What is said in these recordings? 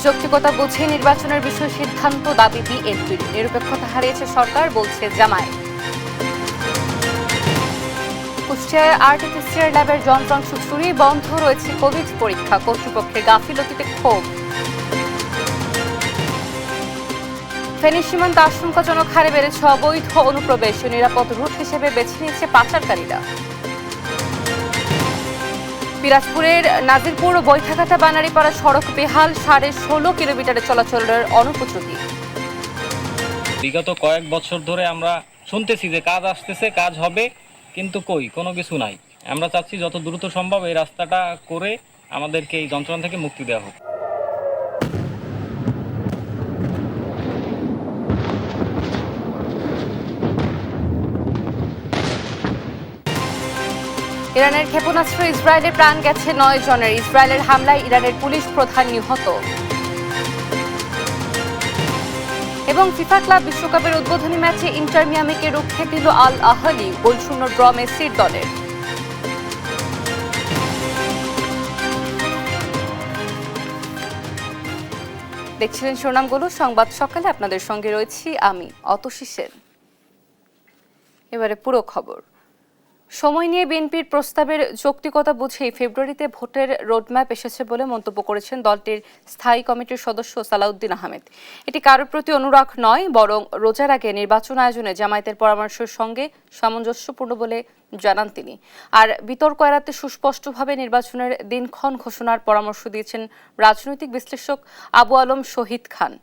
যৌক্তিকতা বুঝে নির্বাচনের বিষয় সিদ্ধান্ত দাবি বিএনপির। নিরপেক্ষতা হারিয়েছে সরকার, বলছে জামায়াত। কুষ্টিয়ায় আরটিপিসিআর ল্যাবের যন্ত্রাংশ চুরি, বন্ধ রয়েছে কোভিড পরীক্ষা, কর্তৃপক্ষের গাফিলতিতে ক্ষোভ। ফেনী সীমান্তে আশঙ্কাজনক হারে বেড়েছে অবৈধ অনুপ্রবেশ, নিরাপদ রুট হিসেবে বেছে নিয়েছে পাচারকারীরা। পিরাজপুরের নাজিরপুর বৈঠাঘাটা বানারীপাড়া সড়ক বেহাল, 16.5 কিলোমিটারে চলাচলের অনুপযোগী। বিগত কয়েক বছর ধরে আমরা শুনতেছি যে কাজ আসতেছে, কাজ হবে, কিন্তু কোনো কিছু নাই। আমরা চাচ্ছি যত দ্রুত সম্ভব এই রাস্তাটা করে আমাদেরকে এই যন্ত্রণা থেকে মুক্তি দেওয়া হোক। ইরানের ক্ষেপণাস্ত্র ইসরায়েলে প্রাণ গেছে 9 জনের। ইসরায়েলের হামলায় ইরানের পুলিশ প্রধান নিহত। এবং ফিফা ক্লাব বিশ্বকাপের উদ্বোধনী ম্যাচে ইন্টার মিয়ামিকে রুখে দিল আল আহলি, গোলশূন্য ড্র মেসির দলের। দেখছিলেন শিরোনামগুলো। সংবাদ সকালে আপনাদের সঙ্গে রয়েছি আমি অতসী সেন। এবারে পুরো খবর। সময় নিয়ে বিএনপির প্রস্তাবের যৌক্তিকতা বুঝেই ফেব্রুয়ারিতে ভোটের রোডম্যাপ এসেছে বলে মন্তব্য করেছেন দলটির স্থায়ী কমিটির সদস্য সালাউদ্দিন আহমেদ। এটি কারোর প্রতি অনুরাগ নয়, বরং রোজার আগে নির্বাচন আয়োজনে জামায়াতের পরামর্শের সঙ্গে সামঞ্জস্যপূর্ণ বলে জানান তিনি। আর বিতর্ক এড়াতে সুস্পষ্টভাবে নির্বাচনের দিনক্ষণ ঘোষণার পরামর্শ দিয়েছেন রাজনৈতিক বিশ্লেষক আবু আলম শহীদ খান।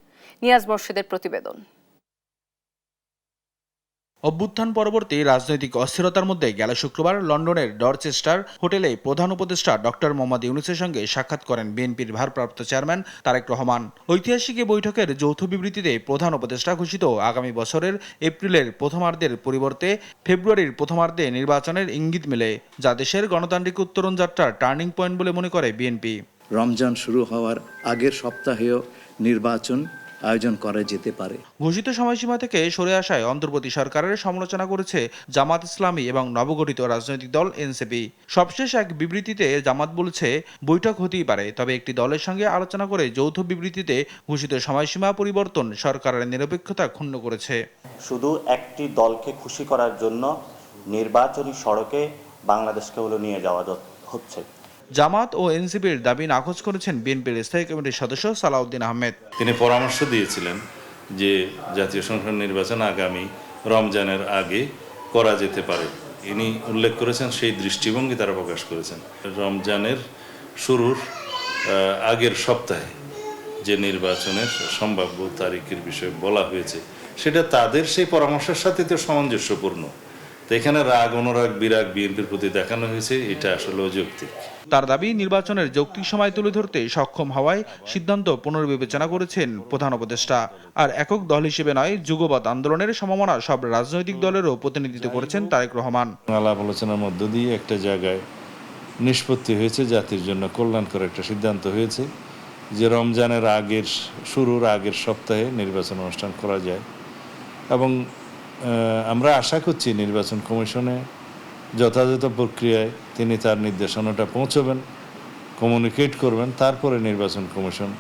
নিয়াজ মোর্শেদের প্রতিবেদন। অভ্যুত্থান পরবর্তী রাজনৈতিক অস্থিরতার মধ্যে গেল শুক্রবার লন্ডনের ডরচেস্টার হোটেলে প্রধান উপদেষ্টা ডক্টর মোহাম্মদ ইউনূসের সঙ্গে সাক্ষাৎ করেন বিএনপির ভারপ্রাপ্ত চেয়ারম্যান তারেক রহমান। ঐতিহাসিক এই বৈঠকের যৌথ বিবৃতিতে প্রধান উপদেষ্টা ঘোষিত আগামী বছরের এপ্রিলের প্রথমার্ধের পরিবর্তে ফেব্রুয়ারির প্রথমার্ধে নির্বাচনের ইঙ্গিত মেলে, যা দেশের গণতান্ত্রিক উত্তরণ যাত্রার টার্নিং পয়েন্ট বলে মনে করে বিএনপি। রমজান শুরু হওয়ার আগের সপ্তাহেও নির্বাচন আয়োজন করা যেতে পারে। ঘোষিত সময়সীমা থেকে সরে আসায় অন্তর্বর্তী সরকারের সমালোচনা করেছে জামাত ইসলামী এবং নবগঠিত রাজনৈতিক দল এনসিপি। সবশেষ এক বিবৃতিতে জামাত বলেছে, বৈঠক হতেই পারে, তবে একটি দলের সঙ্গে আলোচনা করে যৌথ বিবৃতিতে ঘোষিত সময়সীমা পরিবর্তন সরকারের নিরপেক্ষতা ক্ষুণ্ণ করেছে। শুধু একটি দলকে খুশি করার জন্য নির্বাচনী সড়কে বাংলাদেশকে নিয়ে যাওয়া হচ্ছে। জামাত ও এনসিপির দাবি নাকচ করেছেন বিএনপির স্থায়ী কমিটির সদস্য সালাউদ্দিন আহমেদ। তিনি পরামর্শ দিয়েছিলেন যে জাতীয় সংসদ নির্বাচন আগামী রমজানের আগে করা যেতে পারে। ইনি উল্লেখ করেছেন, সেই দৃষ্টিভঙ্গি তারা প্রকাশ করেছেন। রমজানের শুরুর আগের সপ্তাহে যে নির্বাচনের সম্ভাব্য তারিখের বিষয়ে বলা হয়েছে, সেটা তাদের সেই পরামর্শের সাথে তো সামঞ্জস্যপূর্ণ। তো এখানে রাগ অনুরাগ বিরাগ বিএনপির প্রতি দেখানো হয়েছে, এটা আসলে অযৌক্তিক। তার দাবি, নির্বাচনের যৌক্তিক সময় তুলে ধরতে সক্ষম হওয়ায় সিদ্ধান্ত পুনর্বিবেচনা করেছেন প্রধান উপদেষ্টা। আর একক দল হিসেবে নয়, যুগপৎ আন্দোলনের সমমনা সব রাজনৈতিক দলেরও প্রতিনিধিত্ব করেছেন তারেক রহমান। আলাপ আলোচনার মধ্য দিয়ে একটা জায়গায় নিষ্পত্তি হয়েছে, জাতির জন্য কল্যাণকর একটা সিদ্ধান্ত হয়েছে যে রমজানের শুরুর আগের সপ্তাহে নির্বাচন অনুষ্ঠান করা যায়। এবং আমরা আশা করছি নির্বাচন কমিশনে যথাযথ প্রক্রিয়ায় তিনি তার নির্দেশনাটা পৌঁছবেন, কমিউনিকেট করবেন, তারপরে নির্বাচন কমিশন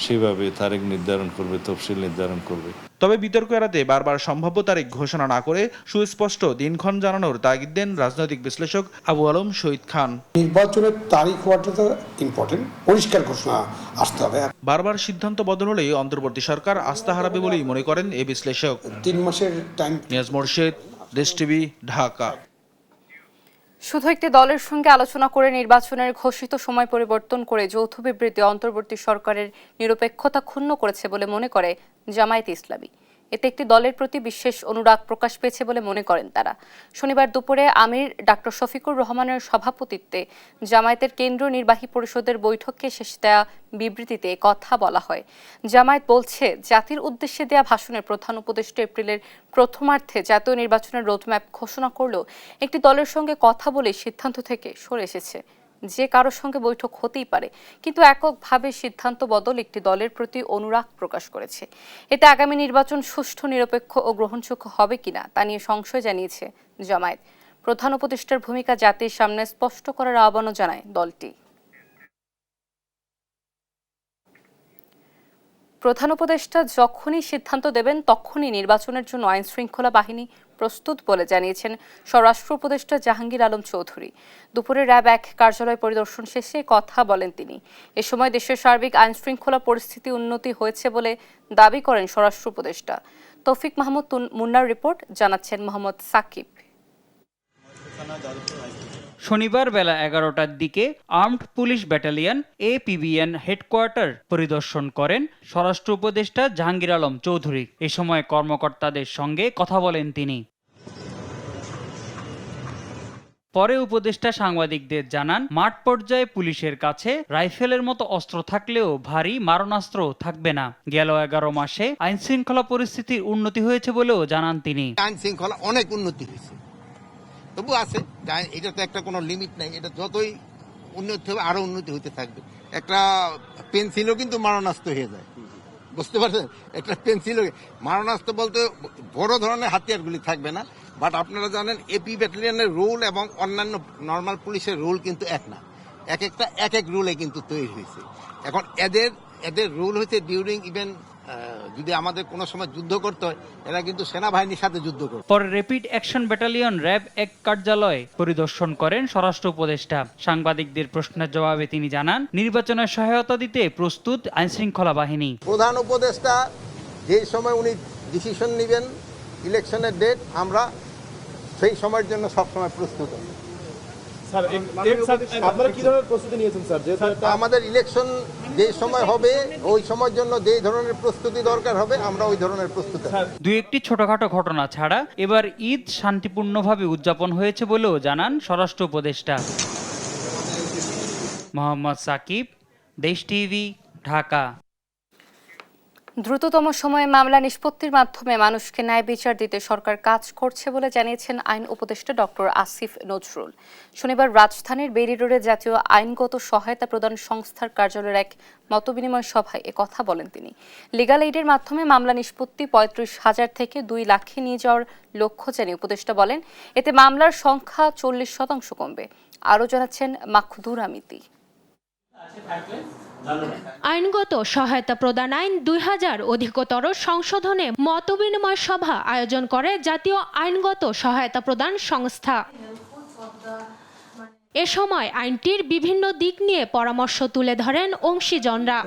সেভাবে তারিখ নির্ধারণ করবে, তফসিল নির্ধারণ করবে। তবে বিতর্ক এড়াতে বারবার সম্ভাব্য তারিখ ঘোষণা না করে সুস্পষ্ট দিনক্ষণ জানানোর তাগিদ দেন রাজনৈতিক বিশ্লেষক আবু আলম শহীদ খান। নির্বাচনের তারিখ হওয়াটা তো ইম্পর্টেন্ট, পরিষ্কার ঘোষণা আসতে হবে। বারবার সিদ্ধান্ত বদল হলেই অন্তর্বর্তী সরকার আস্থা হারাবে বলেই মনে করেন এই বিশ্লেষক। 3 মাসের টাইম। নিয়াজ মোর্শেদ, দেশ টিভি, ঢাকা। শুধু একটি দলের সঙ্গে আলোচনা করে নির্বাচনের ঘোষিত সময় পরিবর্তন করে যৌথ বিবৃতি অন্তর্বর্তী সরকারের নিরপেক্ষতা ক্ষুণ্ণ করেছে বলে মনে করে জামায়াত ইসলামী। এতে একটি দলের প্রতি বিশেষ অনুরাগ প্রকাশ পেয়েছে বলে মনে করেন তারা। শনিবার দুপুরে আমির ডক্টর শফিকুর রহমানের সভাপতিত্বে জামায়াতের কেন্দ্রীয় নির্বাহী পরিষদের বৈঠকে শেষ দেয়া বিবৃতিতে কথা বলা হয়। জামায়াত বলছে, জাতির উদ্দেশ্যে দেয়া ভাষণের প্রধান উপদেষ্টা এপ্রিলের প্রথমার্ধে জাতীয় নির্বাচনের রোডম্যাপ ঘোষণা করলেও একটি দলের সঙ্গে কথা বলে সিদ্ধান্ত থেকে সরে এসেছে। যে কারোর সঙ্গে বৈঠক হতেই পারে, কিন্তু এককভাবে সিদ্ধান্ত বদল একটি দলের প্রতি অনুরাগ প্রকাশ করেছে। এতে আগামী নির্বাচন সুষ্ঠু, নিরপেক্ষ ও গ্রহণযোগ্য হবে কিনা তা নিয়ে সংশয় জানিয়েছে জামায়াত। প্রধান উপদেষ্টার ভূমিকা জাতির সামনে স্পষ্ট করার আহ্বানও জানায় দলটি। প্রধান উপদেষ্টা যখনই সিদ্ধান্ত দেবেন তখনই নির্বাচনের জন্য আইন শৃঙ্খলা বাহিনী প্রস্তুত বলে জানিয়েছেন স্বরাষ্ট্র উপদেষ্টা জাহাঙ্গীর আলম চৌধুরী। দুপুরে র্যাব 1 কার্যালয় পরিদর্শন শেষে কথা বলেন তিনি। এ সময় দেশের সার্বিক আইন শৃঙ্খলা পরিস্থিতি উন্নতি হয়েছে বলে দাবি করেন স্বরাষ্ট্র উপদেষ্টা। তৌফিক মাহমুদ মুন্নার রিপোর্ট, জানাচ্ছেন মোহাম্মদ সাকিব। শনিবার বেলা 11টার দিকে armed police battalion APBN headquarter পরিদর্শন করেন স্বরাষ্ট্র উপদেষ্টা জাহাঙ্গীর আলম চৌধুরী। এ সময় কর্মকর্তাদের সঙ্গে কথা বলেন তিনি। পরে উপদেষ্টা সাংবাদিকদের জানান, মাঠ পর্যায়ে পুলিশের কাছে রাইফেলের মতো অস্ত্র থাকলেও ভারী মারণাস্ত্র থাকবে না। গেল 11 মাসে আইন শৃঙ্খলা পরিস্থিতির উন্নতি হয়েছে বলেও জানান তিনি। আইন শৃঙ্খলা অনেক উন্নতি হয়েছে, তবু আছে, এটা তো একটা কোনো লিমিট নাই। এটা যতই উন্নতি হবে আরো উন্নতি হতে থাকবে। একটা পেন্সিলও কিন্তু মারণাস্ত্র হয়ে যায়, বুঝতে পারছেন? একটা পেন্সিলও মারণাস্ত্র বলতে বড় ধরনের হাতিয়ারগুলি থাকবে না। বাট আপনারা জানেন এপি ব্যাটালিয়নের রুল এবং অন্যান্য নর্মাল পুলিশের রুল কিন্তু এক না, একটা এক রুলে কিন্তু তৈরি হয়েছে। এখন এদের রুল হয়েছে ডিউরিং ইভেন যদি আমাদের কোনো সময় যুদ্ধ করতে হয়, এরা কিন্তু সেনাবাহিনীর সাথে যুদ্ধ করে। পরে র্যাপিড অ্যাকশন ব্যাটালিয়ন র্যাব 1 কার্যালয় পরিদর্শন করেন স্বরাষ্ট্র উপদেষ্টা। সাংবাদিকদের প্রশ্নের জবাবে তিনি জানান, নির্বাচনের সহায়তা দিতে প্রস্তুত আইন শৃঙ্খলা বাহিনী। প্রধান উপদেষ্টা যে সময় উনি ডিসিশন নেবেন ইলেকশনের ডেট, আমরা সেই সময়ের জন্য সবসময় প্রস্তুত। আমাদের ইলেকশন যে সময় হবে ওই সময়ের জন্য যে ধরনের প্রস্তুতি দরকার হবে আমরা ওই ধরনের প্রস্তুতি। দুই একটি ছোটখাটো ঘটনা ছাড়া এবার ঈদ শান্তিপূর্ণভাবে উদযাপন হয়েছে বলেও জানান স্বরাষ্ট্র উপদেষ্টা। মোহাম্মদ সাকিব, দেশ টিভি, ঢাকা। দ্রুততম সময়ে মামলা নিষ্পত্তির মাধ্যমে মানুষকে ন্যায় বিচার দিতে সরকার কাজ করছে বলে জানিয়েছেন আইন উপদেষ্টা ডক্টর আসিফ নজরুল। শনিবার রাজধানীর বেইলি রোডে জাতীয় আইনগত সহায়তা প্রদান সংস্থার কার্যালয়ের এক মতবিনিময় সভায় কথা বলেন তিনি। লিগ্যাল এইডের মাধ্যমে মামলা নিষ্পত্তি 35,000 থেকে 2 লাখে নিয়ে যাওয়ার লক্ষ্য জানিয়ে উপদেষ্টা বলেন, এতে মামলার সংখ্যা 40% কমবে। আরও জানাচ্ছেন মাখদুর আমিতি। আইনগত সহায়তা প্রদান আইন 2000 অধিকতর সংশোধনে মতবিনিময় সভা আয়োজন করে জাতীয় আইনগত সহায়তা প্রদান সংস্থা। এ সময় আইনটির বিভিন্ন দিক নিয়ে পরামর্শ তুলে ধরেন অংশীজনরা।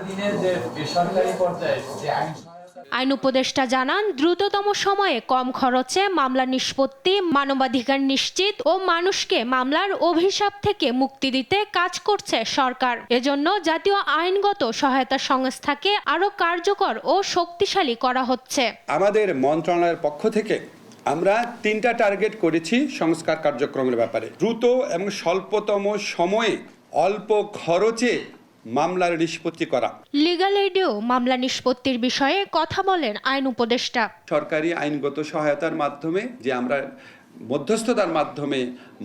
আইন উপদেষ্টা জানান, দ্রুততম সময়ে কম খরচে মামলা নিষ্পত্তি, মানবাধিকার নিশ্চিত ও মানুষকে মামলার অভিশাপ থেকে মুক্তি দিতে কাজ করছে সরকার। এজন্য জাতীয় আইনগত সহায়তা সংস্থাকে আরও কার্যকর ও শক্তিশালী করা হচ্ছে। আমাদের মন্ত্রণালয়ের পক্ষ থেকে আমরা 3টা টার্গেট করেছি সংস্কার কার্যক্রমের ব্যাপারে। দ্রুত এবং স্বল্পতম সময়ে অল্প খরচে মামলার নিষ্পত্তি করা। লিগ্যাল এইডেও মামলা নিষ্পত্তির বিষয়ে কথা বলেন আইন উপদেষ্টা। সরকারি আইনগত সহায়তার মাধ্যমে যে আমরা মধ্যস্থতার মাধ্যমে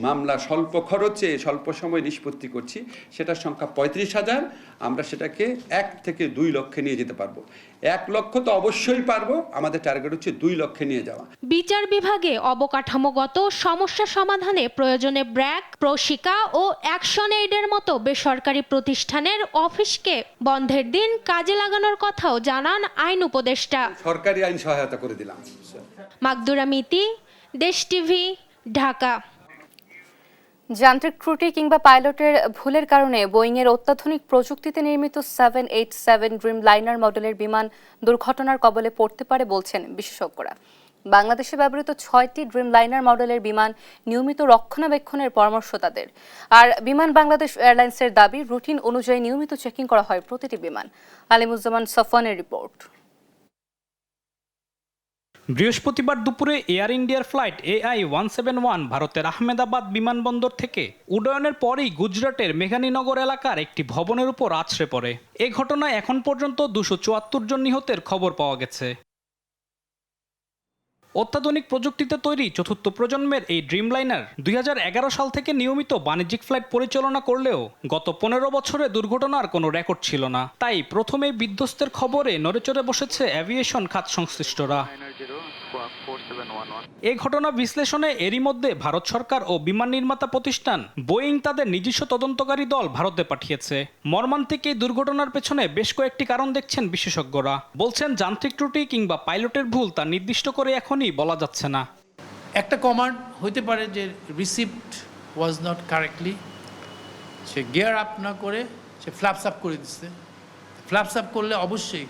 মামলা স্বল্প খরচে স্বল্প সময় নিষ্পত্তি করছি, সেটার সংখ্যা 35,000। আমরা সেটাকে 1 থেকে 2 লক্ষে নিয়ে যেতে পারবো। 1 লক্ষ তো অবশ্যই পারবো, আমাদের টার্গেট হচ্ছে 2 লক্ষে নিয়ে যাওয়া। বিচার বিভাগে অবকাঠামোগত সমস্যা সমাধানে প্রয়োজনে ব্র্যাক, প্রশিকা ও অ্যাকশন এইডের মতো বেসরকারি প্রতিষ্ঠানের অফিসকে বন্ধের দিন কাজে লাগানোর কথাও জানান আইন উপদেষ্টা। সরকারি আইন সহায়তা করে দিলাম। মাকদুরা মিতি, দেশ টিভি, ঢাকা। যান্ত্রিক ত্রুটি কিংবা পাইলটের ভুলের কারণে বোয়িংয়ের অত্যাধুনিক প্রযুক্তিতে নির্মিত 787 ড্রিমলাইনার মডেলের বিমান দুর্ঘটনার কবলে পড়তে পারে বলছেন বিশেষজ্ঞরা। বাংলাদেশে ব্যবহৃত 6টি ড্রিমলাইনার মডেলের বিমান নিয়মিত রক্ষণাবেক্ষণের পরামর্শ তাদের। আর বিমান বাংলাদেশ এয়ারলাইন্সের দাবি, রুটিন অনুযায়ী নিয়মিত চেকিং করা হয় প্রতিটি বিমান। আলিমুজ্জামান সফওয়ানের রিপোর্ট। বৃহস্পতিবার দুপুরে এয়ার ইন্ডিয়ার ফ্লাইট AI-171 ভারতের আহমেদাবাদ বিমানবন্দর থেকে উড্ডয়নের পরেই গুজরাটের মেঘানীনগর এলাকার একটি ভবনের উপর আছড়ে পড়ে। এ ঘটনায় এখন পর্যন্ত 274 জন নিহতের খবর পাওয়া গেছে। অত্যাধুনিক প্রযুক্তিতে তৈরি 4র্থ প্রজন্মের এই ড্রিমলাইনার 2011 সাল থেকে নিয়মিত বাণিজ্যিক ফ্লাইট পরিচালনা করলেও গত 15 বছরে দুর্ঘটনার কোনো রেকর্ড ছিল না। তাই প্রথমেই বিধ্বস্তের খবরে নড়েচড়ে বসেছে অ্যাভিয়েশন খাত সংশ্লিষ্টরা। এই ঘটনা বিশ্লেষণে এরই মধ্যে ভারত সরকার ও বিমান নির্মাতা প্রতিষ্ঠান বোয়িং তাদের নিজস্ব তদন্তকারী দল ভারতে পাঠিয়েছে। মর্মান্তিক এই দুর্ঘটনার পেছনে বেশ কয়েকটি কারণ দেখছেন বিশেষজ্ঞরা। বলছেন যান্ত্রিক ত্রুটি কিংবা পাইলটের ভুল তা নির্দিষ্ট করে এখনই বলা যাচ্ছে না। একটা কমান্ড হইতে পারে যে received was not correctly, say gear up না করে সে ফ্ল্যাপস আপ করে দিচ্ছে। ফ্ল্যাপস আপ করলে অবশ্যই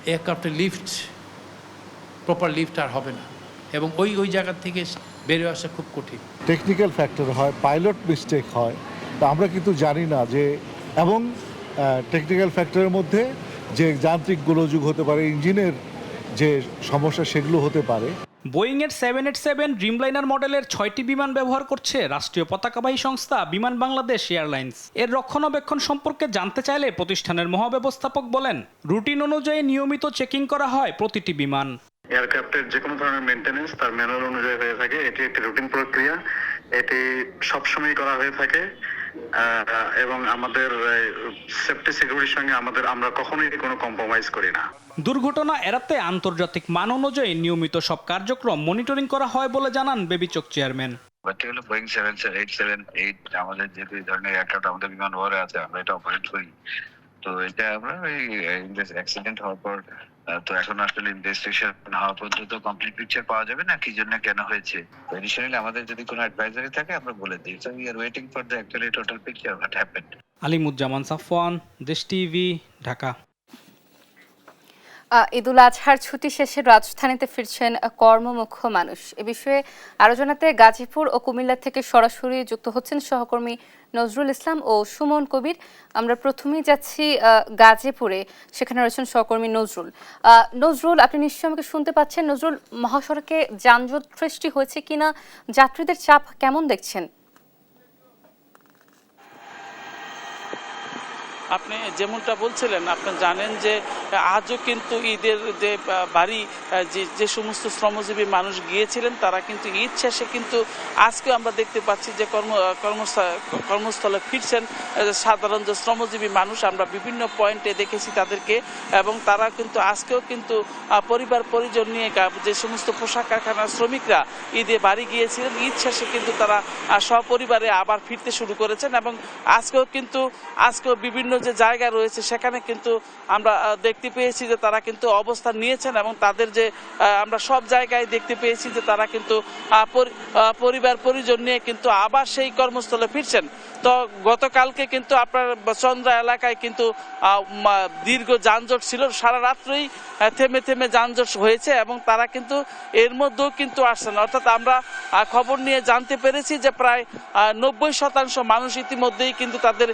এয়ারক্রাফটের প্রপার লিফট আর হবে না, এবং ওই জায়গা থেকে বেরিয়ে আসা খুব কঠিন। টেকনিক্যাল ফ্যাক্টর হয়, পাইলট মিস্টেক হয়, তা আমরা কিন্তু জানি না যে, এবং টেকনিক্যাল ফ্যাক্টরের মধ্যে যে যান্ত্রিক গোলযোগ হতে পারে, ইঞ্জিনের যে সমস্যা সেগুলো হতে পারে। বোয়িংয়ের 787 ড্রিমলাইনার মডেলের 6টি বিমান ব্যবহার করছে রাষ্ট্রীয় পতাকাবাহী সংস্থা বিমান বাংলাদেশ এয়ারলাইন্স। এর রক্ষণাবেক্ষণ সম্পর্কে জানতে চাইলে প্রতিষ্ঠানের মহাব্যবস্থাপক বলেন, রুটিন অনুযায়ী নিয়মিত চেকিং করা হয় প্রতিটি বিমান। এয়ারক্রাফটের যে কোনো ধরনের মেইনটেনেন্স তার ম্যানুয়াল অনুযায়ী হয়ে থাকে। এটি একটি রুটিন প্রক্রিয়া, এটি সবসময় করা হয়ে থাকে এবং আমাদের সেফটি সিকিউরিটির সঙ্গে আমরা কখনোই কোনো কম্প্রোমাইজ করি না। দুর্ঘটনা এড়াতে আন্তর্জাতিক মান অনুযায়ী নিয়মিত সব কার্যক্রম মনিটরিং করা হয় বলে জানান বেবিচক চেয়ারম্যান। বোয়িং 787-8 আমাদের যে দুই ধরনের এয়ারক্রাফট আমাদের বিমান বহরে আছে, আমরা এটা অপারেট করি। তো এটা আমরা অ্যাক্সিডেন্ট হওয়ার পর তো এখন আসলে ইনভেস্টিগেশন হওয়া পর্যন্ত কমপ্লিট পিকচার পাওয়া যাবে না কি জন্য কেন হয়েছে। এডিশনালি আমাদের যদি কোনো অ্যাডভাইজারি থাকে আমরা বলে দিই। So we are waiting for the actually total picture what happened. Alimuzzaman Safwan, দেশ টিভি, ঢাকা। ঈদুল আজহার ছুটি শেষে রাজধানীতে ফিরছেন কর্মমুখ্য মানুষ। এ বিষয়ে আরো জানাতে গাজীপুর ও কুমিল্লা থেকে সরাসরি যুক্ত হচ্ছেন সহকর্মী নজরুল ইসলাম ও সুমন কবির। আমরা প্রথমেই যাচ্ছি গাজীপুরে, সেখানে রয়েছেন সহকর্মী নজরুল। নজরুল, আপনি নিশ্চয়ই আমাকে শুনতে পাচ্ছেন। নজরুল, মহাসড়কে যানজট সৃষ্টি হয়েছে কিনা, যাত্রীদের চাপ কেমন দেখছেন? আপনি যেমনটা বলছিলেন, আপনি জানেন যে আজও কিন্তু ঈদের যে বাড়ি যে সমস্ত শ্রমজীবী মানুষ গিয়েছিলেন তারা কিন্তু ঈদ শেষে কিন্তু আজকেও আমরা দেখতে পাচ্ছি যে কর্মস্থলে ফিরছেন সাধারণ যে শ্রমজীবী মানুষ। আমরা বিভিন্ন পয়েন্টে দেখেছি তাদেরকে, এবং তারা কিন্তু আজকেও কিন্তু পরিবার পরিজন নিয়ে যে সমস্ত পোশাক কারখানার শ্রমিকরা ঈদে বাড়ি গিয়েছিলেন, ঈদ শেষে কিন্তু তারা সপরিবারে আবার ফিরতে শুরু করেছেন। এবং আজকেও বিভিন্ন যে জায়গা রয়েছে সেখানে কিন্তু আমরা দেখতে পেয়েছি যে তারা কিন্তু অবস্থান নিয়েছেন, এবং তাদের যে আমরা সব জায়গায় দেখতে পেয়েছি যে তারা কিন্তু পরিবার পরিজন নিয়ে কিন্তু আবার সেই কর্মস্থলে ফিরছেন। তো গতকালকে কিন্তু আপনার চন্দ্রা এলাকায় কিন্তু দীর্ঘ যানজট ছিল, সারা রাত্রেই থেমে থেমে যানজট হয়েছে, এবং তারা কিন্তু এর মধ্যেও কিন্তু আসছেন। অর্থাৎ আমরা খবর নিয়ে জানতে পেরেছি যে প্রায় 90% মানুষ ইতিমধ্যেই কিন্তু তাদের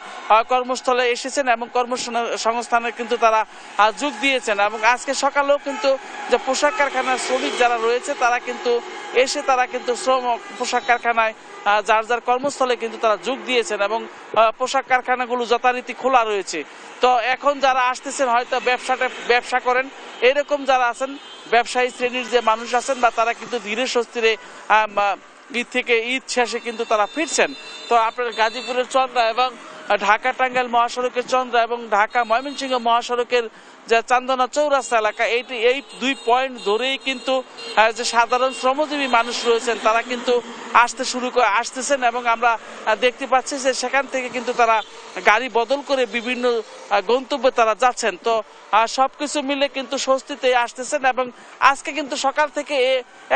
কর্মস্থলে এসেছেন এবং কর্মসংস্থানে কিন্তু তারা যোগ দিয়েছেন। এবং আজকে সকালেও কিন্তু যে পোশাক কারখানার শ্রমিক যারা রয়েছে তারা কিন্তু পোশাক কারখানায় যার যার কর্মস্থলে কিন্তু তারা যোগ দিয়েছেন, এবং পোশাক কারখানাগুলো যথারীতি খোলা রয়েছে। তো এখন যারা আসতেছেন হয়তো ব্যবসা করেন, এরকম যারা আছেন ব্যবসায়ী শ্রেণীর যে মানুষ আছেন বা তারা কিন্তু ধীরে সুস্থিরে ঈদ শেষে কিন্তু তারা ফিরছেন। তো আপনার গাজীপুরের চন্দ্রা এবং ঢাকা টাঙ্গাইল মহাসড়কের চন্দ্রা এবং ঢাকা ময়মনসিংহ মহাসড়কের যে চান্দনা চৌরাস্তা এলাকা, এই দুই পয়েন্ট ধরেই কিন্তু যে সাধারণ শ্রমজীবী মানুষ রয়েছেন তারা কিন্তু আসতেছেন, এবং আমরা দেখতে পাচ্ছি যে সেখান থেকে কিন্তু তারা গাড়ি বদল করে বিভিন্ন গন্তব্যে তারা যাচ্ছেন। তো সবকিছু মিলে কিন্তু স্বস্তিতে আসতেছেন, এবং আজকে কিন্তু সকাল থেকে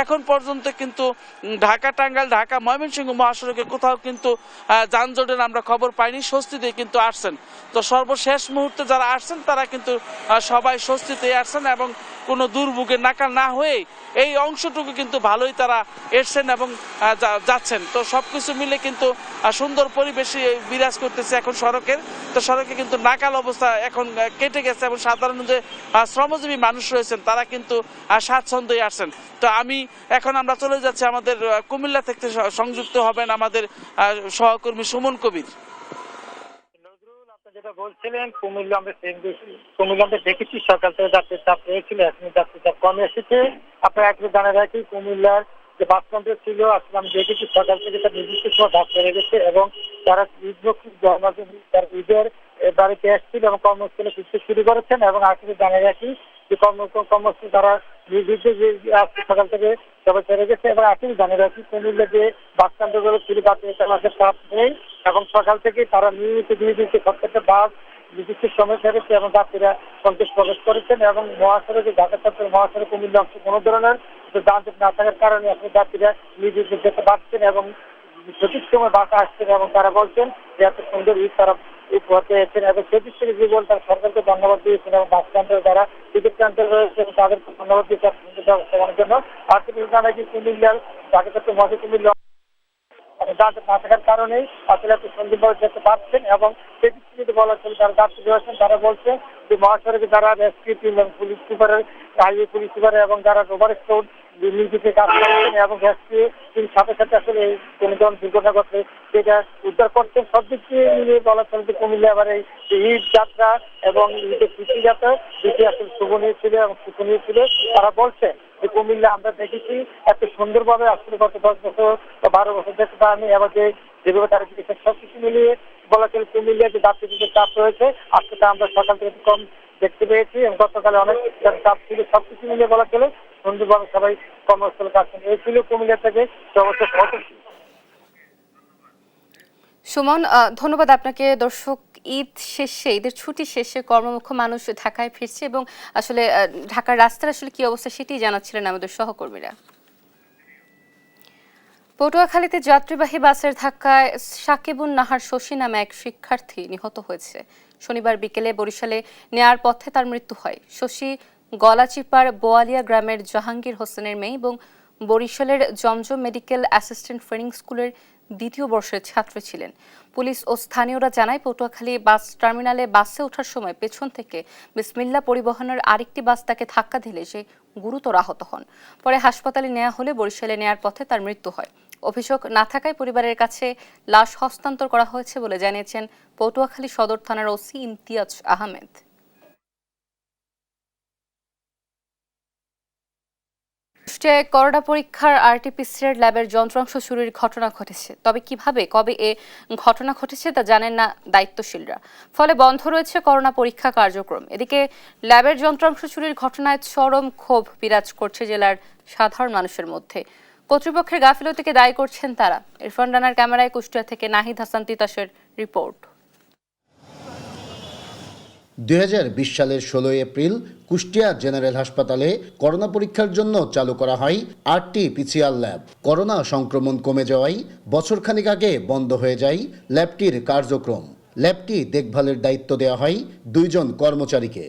এখন পর্যন্ত কিন্তু ঢাকা টাঙ্গাইল ঢাকা ময়মনসিংহ মহাসড়কে কোথাও কিন্তু যানজটের আমরা খবর পাইনি, স্বস্তিতে কিন্তু আসছেন। তো সর্বশেষ মুহূর্তে যারা আসছেন তারা কিন্তু সবাই স্বস্তিতে আসছেন, এবং কোনো দুর্ভোগের নাকাল না হয়ে এই অংশটুকু কিন্তু ভালোই তারা এসছেন এবং যাচ্ছেন। তো সবকিছু মিলে কিন্তু সুন্দর পরিবেশ বিরাজ করতেছে এখন সড়কের। তো সড়কে কিন্তু নাকাল অবস্থা এখন কেটে গেছে, এবং সাধারণ যে শ্রমজীবী মানুষ রয়েছেন তারা কিন্তু স্বাচ্ছন্দ্যই আসছেন। তো এখন আমরা চলে যাচ্ছি আমাদের কুমিল্লা থেকে সংযুক্ত হবেন আমাদের সহকর্মী সুমন কবির। যেটা বলছিলেন, কুমিল্লা আমরা দেখেছি সকাল থেকে যাত্রীর চাপ রয়েছিল, এখন যাত্রীর চাপ কমে এসেছে। আপনারা একটু জানা রাখি, কুমিল্লার যে বাস কাউন্টার ছিল আসলে আমি দেখেছি সকাল থেকে তার নির্দিষ্ট সময় ভাগ করে গেছে, এবং তারা ঈদের বাড়িতে এসেছিল এবং কর্মস্থলে ফিরতে শুরু করেছেন। এবং আসলে জানা রাখি যে কর্মস্থলে তারা নির্দিষ্ট যে সকাল থেকে সবাই ছেড়ে গেছে। এবং আপনি জানেন রাখি কুমিল্লা যে বাস স্ট্যান্ডগুলো ছিল যাত্রীদের মাঝে চাপ নেই এবং সকাল থেকে তারা নিয়মিত দিতে প্রত্যেকটা বাস নির্দিষ্ট সময় ছেড়েছে এবং যাত্রীরা সন্তোষ প্রবেশ করেছেন এবং মহাসড়কে ঢাকা চট্টগ্রাম মহাসড়ক কুমিল্লা অংশে কোনো ধরনের যানজট না থাকার কারণে এখন যাত্রীরা নিজেদের যেতে পারছেন এবং সঠিক সময় বাস আসছেন এবং তারা বলছেন যে এত সুন্দর ঈদ তারা উপহার পেয়েছেন এবং সেদিক থেকে যে বল তারা সরকারকে ধন্যবাদ দিয়েছেন এবং বাস কাউন্টার যারা টিকিট কাউন্টার রয়েছেন তাদেরকে ধন্যবাদ দিয়েছেন ব্যবস্থাপনার জন্য। আর তুমি জানা কি কুমিল্লার ঢাকা চট্টগ্রাম মহাসড়ক কুমিল্লা যানজট না থাকার কারণেই আসলে এত সুন্দরভাবে যেতে পারছেন এবং সেদিক থেকে বলা ছিল যারা যাত্রী রয়েছেন তারা বলছে যে মহাসড়কে যারা রেস্কিউ টিম এবং পুলিশ সুপারের হাইওয়ে পুলিশ সুপারের এবং যারা রোভার স্কোয়াড নির্দিষ্ট কাজ করছেন এবং রেস্কিউ টিম সাথে সাথে আসলে এই কোনো ধরনের দুর্ঘটনা ঘটলে সেটা উদ্ধার করছেন। সব দিক দিয়ে মিলিয়ে বলা চলে যে কুমিল্লা এবার এই ঈদ যাত্রা এবং ঈদের কৃষি যাত্রা দুটি আসলে শুভনীয় ছিল এবং সুখনীয় ছিল। তারা বলছে যে কুমিল্লা আমরা দেখেছি এত সুন্দরভাবে আসলে গত 10 বছর বা 12 বছর দেখতে পারিনি। এবার যেভাবে তারা চিকিৎসা সবকিছু মিলিয়ে বলা চলে কুমিল্লা যে যাত্রীদের চাপ রয়েছে আজকে তা আমরা সকাল থেকে কম দেখতে পেয়েছি এবং গতকালে অনেক চাপ ছিল। সবকিছু মিলিয়ে বলা চলে সুন্দরভাবে সবাই কর্মস্থলে কাজ করেন। এই ছিল কুমিল্লা থেকে সর্বোচ্চ। সুমন, ধন্যবাদ আপনাকে। দর্শক, ঈদের ছুটি শেষে কর্মমুখী মানুষ ঢাকায় ফিরছে এবং আসলে ঢাকার রাস্তার আসলে কি অবস্থা সেটি জানাচ্ছিলেন আমাদের সহকর্মীরা। পটুয়াখালীতে যাত্রীবাহী বাসের ধাক্কায় সাকিবুন নাহার শশী নামে এক শিক্ষার্থী নিহত হয়েছে। শনিবার বিকেলে বরিশালে নেয়ার পথে তার মৃত্যু হয়। শশী গলাচিপার বোয়ালিয়া গ্রামের জাহাঙ্গীর হোসেনের মেয়ে এবং বরিশালের জমজম মেডিকেল অ্যাসিস্ট্যান্ট ট্রেনিং স্কুলের 2য় বর্ষের ছাত্র ছিলেন। পুলিশ ও স্থানীয়রা জানায় পটুয়াখালী বাস টার্মিনালে বাসে ওঠার সময় পেছন থেকে বিসমিল্লাহ পরিবহনের আরেকটি বাস তাকে ধাক্কা দিলে সে গুরুতর আহত হন। পরে হাসপাতালে নেওয়া হলে বরিশালে নেয়ার পথে তার মৃত্যু হয়। অভিযোগ না থাকায় পরিবারের কাছে লাশ হস্তান্তর করা হয়েছে বলে জানিয়েছেন পটুয়াখালী সদর থানার ওসি ইমতিয়াজ আহমেদ। কুষ্টিয়ায় করোনা পরীক্ষার আরটিপিসিআর ল্যাবের যন্ত্রাংশ চুরির ঘটনা ঘটেছে। তবে কিভাবে কবে এ ঘটনা ঘটেছে তা জানেন না দায়িত্বশীলরা। ফলে বন্ধ রয়েছে করোনা পরীক্ষা কার্যক্রম। এদিকে ল্যাবের যন্ত্রাংশ চুরির ঘটনায় চরম ক্ষোভ বিরাজ করছে জেলার সাধারণ মানুষের মধ্যে। কর্তৃপক্ষের গাফিলতিকে দায়ী করছেন তারা। ইরফান রানার ক্যামেরায় কুষ্টিয়া থেকে নাহিদ হাসান তিতাসের রিপোর্ট। 2020 সালের 16 এপ্রিল কুষ্টিয়া জেনারেল হাসপাতালে করোনা পরীক্ষার জন্য চালু করা হয় আরটিপিসিআর ল্যাব। করোনা সংক্রমণ কমে যাওয়ায় বছরখানেক আগে বন্ধ হয়ে যায় ল্যাবটির কার্যক্রম। ল্যাবটি দেখভালের দায়িত্ব দেওয়া হয় 2 জন কর্মচারীকে।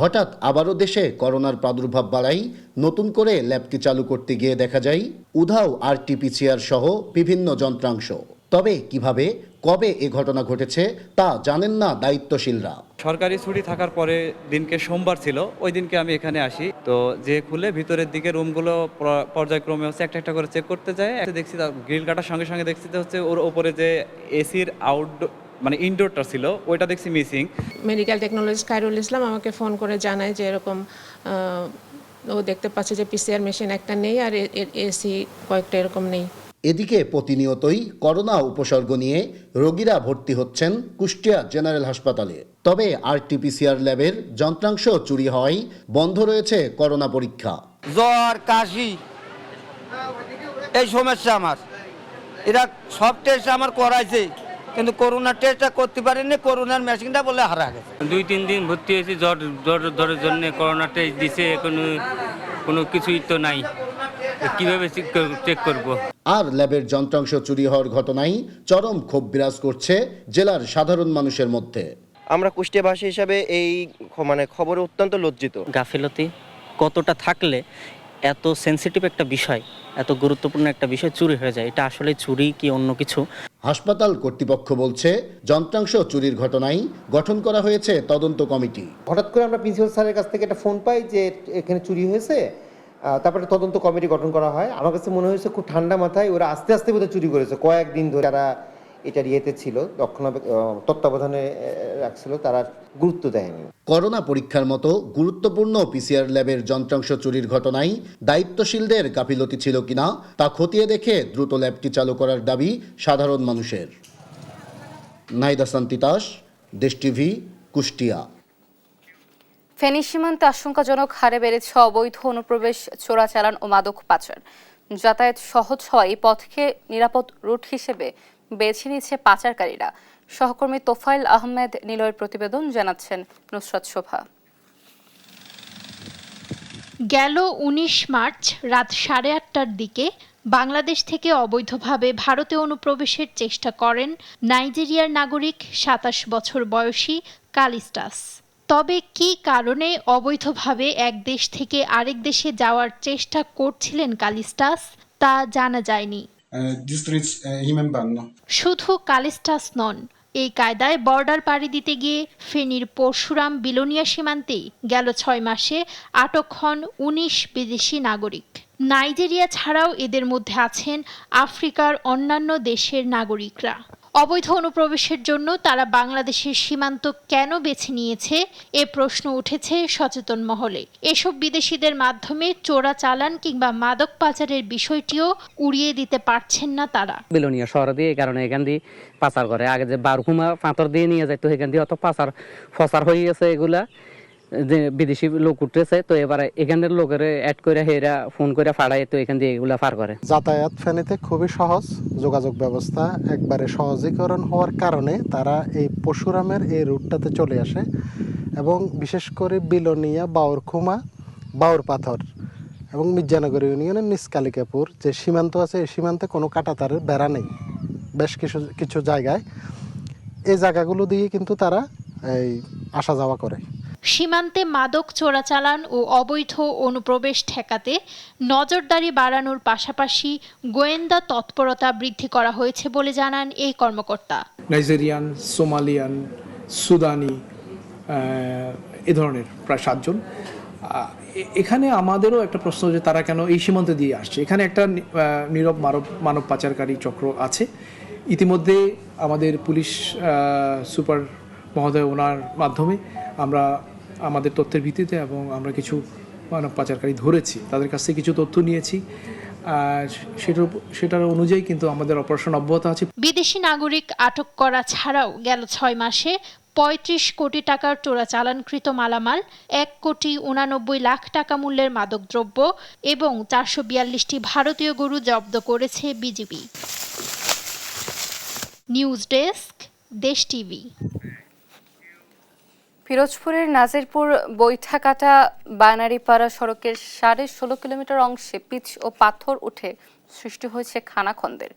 হঠাৎ আবারও দেশে করোনার প্রাদুর্ভাব বাড়ায় নতুন করে ল্যাবটি চালু করতে গিয়ে দেখা যায় উধাও আরটিপিসিআর সহ বিভিন্ন যন্ত্রাংশ। তবে কিভাবে কবে এ ঘটনা ঘটেছে তা জানেন না দায়িত্বশীলরা। সরকারি ছুটি থাকার পরে দিনকে সোমবার ছিল, ওই দিনকে আমি এখানে আসি। তো যে খুলে ভিতরের দিকে রুমগুলো পর্যায়ক্রমে হচ্ছে একটা একটা করে চেক করতে যায়। দেখছি গ্রিল কাটার সঙ্গে সঙ্গে দেখছি হচ্ছে ওর ওপরে যে এসির আউটডোর মানে ইনডোরটা ছিল ওইটা দেখছি missing. Medical technologist Khairul Islam আমাকে ফোন করে জানায় যে এরকম ও দেখতে পাচ্ছে যে পিসিআর মেশিন একটা নেই আর এসি কয়েকটা এরকম নেই। এদিকে প্রতিনিয়তই করোনা উপসর্গ নিয়ে রোগীরা ভর্তি হচ্ছেন কুষ্টিয়া জেনারেল হাসপাতালে। তবে আরটিপিসিআর ল্যাবের যন্ত্রাংশ চুরি হওয়ায় বন্ধ রয়েছে করোনা পরীক্ষা। জ্বর, কাশি এই সমস্যা আমার। এরা সব টেস্ট আমার করাইছে কিন্তু করোনা টেস্টটা করতে পারেনি। করোনার মেশিনটা বলে হারা গেছে। 2-3 দিন ভর্তি হয়েছি জ্বরের জন্য। করোনা টেস্ট দিছে, কোনো কিছুই তো নাই, কিভাবে চেক করব। আর ল্যাবের যন্ত্রাংশ চুরি হওয়ার ঘটনায় চরম ক্ষোভ বিরাজ করছে জেলার সাধারণ মানুষের মধ্যে। আমরা কুষ্টিয়াবাসী হিসাবে এই খবরে অত্যন্ত লজ্জিত। গাফিলতি কতটা থাকলে এত সেনসিটিভ একটা বিষয়, এত গুরুত্বপূর্ণ একটা বিষয় চুরি হয়ে যায়। এটা আসলে চুরি কি অন্য কিছু? হাসপাতাল কর্তৃপক্ষ বলছে যন্ত্রাংশ চুরির ঘটনায় গঠন করা হয়েছে তদন্ত কমিটি। হঠাৎ করে আমরা প্রিন্সিপাল স্যারের কাছ থেকে একটা ফোন পাই যে এখানে চুরি হয়েছে। তারপরে তদন্ত কমিটি গঠন করা হয়। আমার কাছে মনে হয়েছে খুব ঠান্ডা মাথায় ওরা আস্তে আস্তে বোধহয় চুরি করেছে। কয়েকদিন ধরে যারা এটার ইয়েতে ছিল, তত্ত্বাবধানে রাখছিল, তারা গুরুত্ব দেয়নি। করোনা পরীক্ষার মতো গুরুত্বপূর্ণ পিসিআর ল্যাবের যন্ত্রাংশ চুরির ঘটনায় দায়িত্বশীলদের গাফিলতি ছিল কিনা তা খতিয়ে দেখে দ্রুত ল্যাবটি চালু করার দাবি সাধারণ মানুষের। নাহিদ হাসান তিতাস, দেশ টিভি, কুষ্টিয়া। ফেনী সীমান্তে আশঙ্কাজনক হারে বেড়েছে অবৈধ অনুপ্রবেশ, চোরাচালান ও মাদক পাচার। যাতায়াত সহজ হওয়ায় এই পথকে নিরাপদ রুট হিসেবে বেছে নিয়েছে পাচারকারীরা। সহকর্মী তোফাইল আহমেদ নিলয়ের প্রতিবেদন, জানাচ্ছেন নুসরাত শোভা। গেল ১৯ মার্চ রাত ৮:৩০টার দিকে বাংলাদেশ থেকে অবৈধভাবে ভারতে অনুপ্রবেশের চেষ্টা করেন নাইজেরিয়ার নাগরিক ২৭ বছর বয়সী কালিস্টাস। তবে কী কারণে অবৈধভাবে এক দেশ থেকে আরেক দেশে যাওয়ার চেষ্টা করছিলেন কালিস্টাস তা জানা যায়নি। শুধু কালিস্টাস নন, এই কায়দায় বর্ডার পাড়ি দিতে গিয়ে ফেনীর পরশুরাম বিলোনিয়া সীমান্তেই গেল ৬ মাসে আটক হন ১৯ বিদেশি নাগরিক। নাইজেরিয়া ছাড়াও এদের মধ্যে আছেন আফ্রিকার অন্যান্য দেশের নাগরিকরা। অবৈধ অনুপ্রবেশের জন্য তারা বাংলাদেশের সীমান্ত কেন বেছে নিয়েছে এ প্রশ্ন উঠেছে সচেতন মহলে। এসব বিদেশিদের মাধ্যমে চোরাচালান কিংবা মাদক পাচারের বিষয়টিও উড়িয়ে দিতে পারছেন না তারা। বিলোনিয়া শহর দিয়ে এই কারণে এখান দিয়ে পাচার করে, আগে যে বারহুমা পাথর দিয়ে নিয়ে যায় তো এখান দিয়ে অত ফসার হয়ে গেছে, এগুলা যে বিদেশি লোক উঠতেছে তো এবারে এখানের লোকের অ্যাড করে হেরা ফোন করে ফাড়ায় তো এখান দিয়ে এগুলা পার করে। যাতায়াত ফেনীতে খুবই সহজ, যোগাযোগ ব্যবস্থা একবারে সহজীকরণ হওয়ার কারণে তারা এই পরশুরামের এই রুটটাতে চলে আসে এবং বিশেষ করে বিলোনিয়া, বাউরখুমা, বাউর পাথর এবং মির্জানগর ইউনিয়নের নিচকালিকাপুর যে সীমান্ত আছে এই সীমান্তে কোনো কাঁটাতারের বেড়া নেই। বেশ কিছু জায়গায় এই জায়গাগুলো দিয়ে কিন্তু তারা এই আসা যাওয়া করে। সীমান্তে মাদক চোরাচালান ও অবৈধ অনুপ্রবেশ ঠেকাতে নজরদারি বাড়ানোর পাশাপাশি গোয়েন্দা তৎপরতা বৃদ্ধি করা হয়েছে বলে জানান এই কর্মকর্তা। নাইজেরিয়ান, সোমালিয়ান, সুদানি এ ধরনের প্রায় 7 জন। এখানে আমাদেরও একটা প্রশ্ন যে তারা কেন এই সীমান্ত দিয়ে আসছে। এখানে একটা নীরব মানব পাচারকারী চক্র আছে। ইতিমধ্যে আমাদের পুলিশ সুপার মহোদয় ওনার মাধ্যমে আমরা আমাদের তথ্যের ভিত্তিতে এবং আমরা কিছু মানব পাচারকারী ধরেছি, তাদের কাছ থেকে কিছু তথ্য নিয়েছি, সেটার অনুযায়ী কিন্তু আমাদের অপারেশন অব্যাহত আছে। বিদেশি নাগরিক আটক করা ছাড়াও গেল ৬ মাসে ৩৫ কোটি টাকার চোরাচালানকৃত মালামাল, ১,৮৯,০০,০০০ টাকা মূল্যের মাদকদ্রব্য এবং ৪৪২টি ভারতীয় গরু জব্দ করেছে বিজিবি। নিউজ ডেস্ক, দেশ টিভি। পিরোজপুরের নাজিরপুর বৈঠাকাটা বানারীপাড়া সড়কের ১৬.৫ কিলোমিটার অংশে পিচ ও পাথর উঠে সৃষ্টি হয়েছে খানাখন্দের।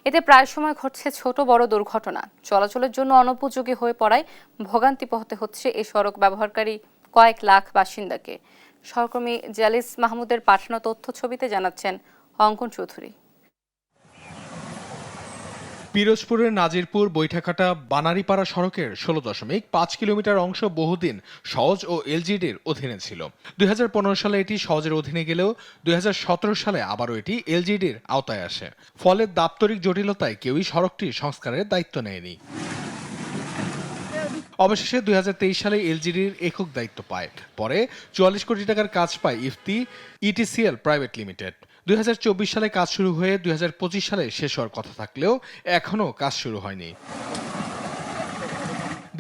এতে প্রায় সময় ঘটছে ছোট বড় দুর্ঘটনা। চলাচলের জন্য অনুপযোগী হয়ে পড়ায় ভোগান্তি পোহাতে হচ্ছে এই সড়ক ব্যবহারকারী কয়েক লাখ বাসিন্দাকে। সহকর্মী জালিস মাহমুদের পাঠানো তথ্য ছবিতে জানাচ্ছেন অঙ্কন চৌধুরী। পিরোজপুরের নাজিরপুর বৈঠাকাটা বানারীপাড়া সড়কের ১৬.৫ কিলোমিটার অংশ বহুদিন সওজ ও এলজিডির অধীনে ছিল। ২০১৫ সালে এটি সওজের অধীনে গেলেও ২০১৭ সালে আবারও এটি এলজিডির আওতায় আসে। ফলে দাপ্তরিক জটিলতায় কেউই সড়কটি সংস্কারের দায়িত্ব নেয়নি। অবশেষে ২০২৩ সালে এলজিডির একক দায়িত্ব পায়। পরে ৪৪ কোটি টাকার কাজ পায় ইফতি ইটিসিএল প্রাইভেট লিমিটেড। ২০২৪ সালে কাজ শুরু হয়ে ২০২৫ সালে শেষ হওয়ার কথা থাকলেও এখনও কাজ শুরু হয়নি।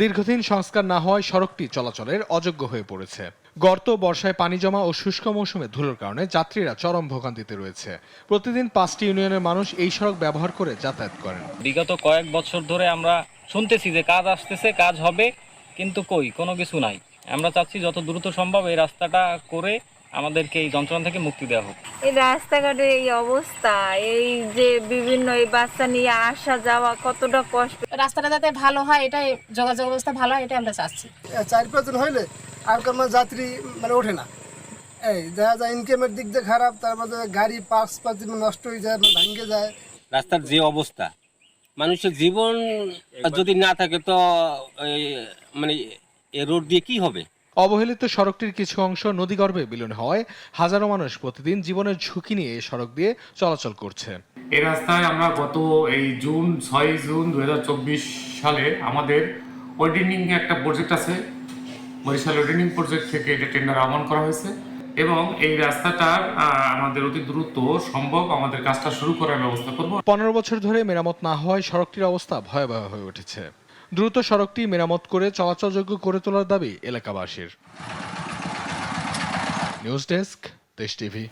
দীর্ঘদিন সংস্কার না হওয়ায় সড়কটি চলাচলের অযোগ্য হয়ে পড়েছে। গর্ত, বর্ষায় পানি জমা ও শুষ্ক মৌসুমে ধুলোর কারণে যাত্রীরা চরম ভোগান্তিতে রয়েছে। প্রতিদিন 5টি ইউনিয়নের মানুষ এই সড়ক ব্যবহার করে যাতায়াত করেন। বিগত কয়েক বছর ধরে আমরা শুনতেছি যে কাজ আসতেছে, কাজ হবে, কিন্তু কোনো কিছু নাই। আমরা চাচ্ছি যত দ্রুত সম্ভব এই রাস্তাটা করে আমাদেরকে এই যন্ত্রণা থেকে মুক্তি দেওয়া হোক। এই রাস্তাঘাটের এই অবস্থা, এই যে বিভিন্ন এই বাচ্চা নিয়ে আসা যাওয়া কতটা কষ্ট। রাস্তাটা যাতে ভালো হয়, এটাই যোগাযোগ ব্যবস্থা ভালো হয়, এটাই আমরা চাচ্ছি। 4-5 জন হইলে আর কোনো যাত্রী ওঠে না। এই দেখা যায় ইনকামের দিক দিয়ে খারাপ, তারপরে গাড়ি পার্টস নষ্ট হয়ে যায়, ভাঙে যায়। রাস্তার যে অবস্থা, মানুষের জীবন যদি না থাকে তো এই রোড দিয়ে কি হবে? অবহেলিত সড়কটির কিছু অংশ নদীগর্ভে বিলীন হওয়ায় হাজারো মানুষ প্রতিদিন জীবনের ঝুঁকি নিয়ে এই সড়ক দিয়ে চলাচল করছে। এই রাস্তায় আমরা গত 6 জুন 2024 সালে আমাদের ওয়েডিনিং একটা প্রজেক্ট আছে, বরিশাল ওয়েডিনিং প্রজেক্ট থেকে এটা টেন্ডার আহ্বান করা হয়েছে এবং এই রাস্তাটার আমাদের অতি দ্রুত সম্ভব আমাদের কাজটা শুরু করার ব্যবস্থা করব। 15 বছর ধরে মেরামত না হওয়ায় সড়কটির অবস্থা ভয়াবহ হয়ে উঠেছে। দ্রুত সড়কটি মেরামত করে চলাচলযোগ্য করে তোলার দাবি এলাকাবাসীর। নিউজ ডেস্ক, দেশ টিভি।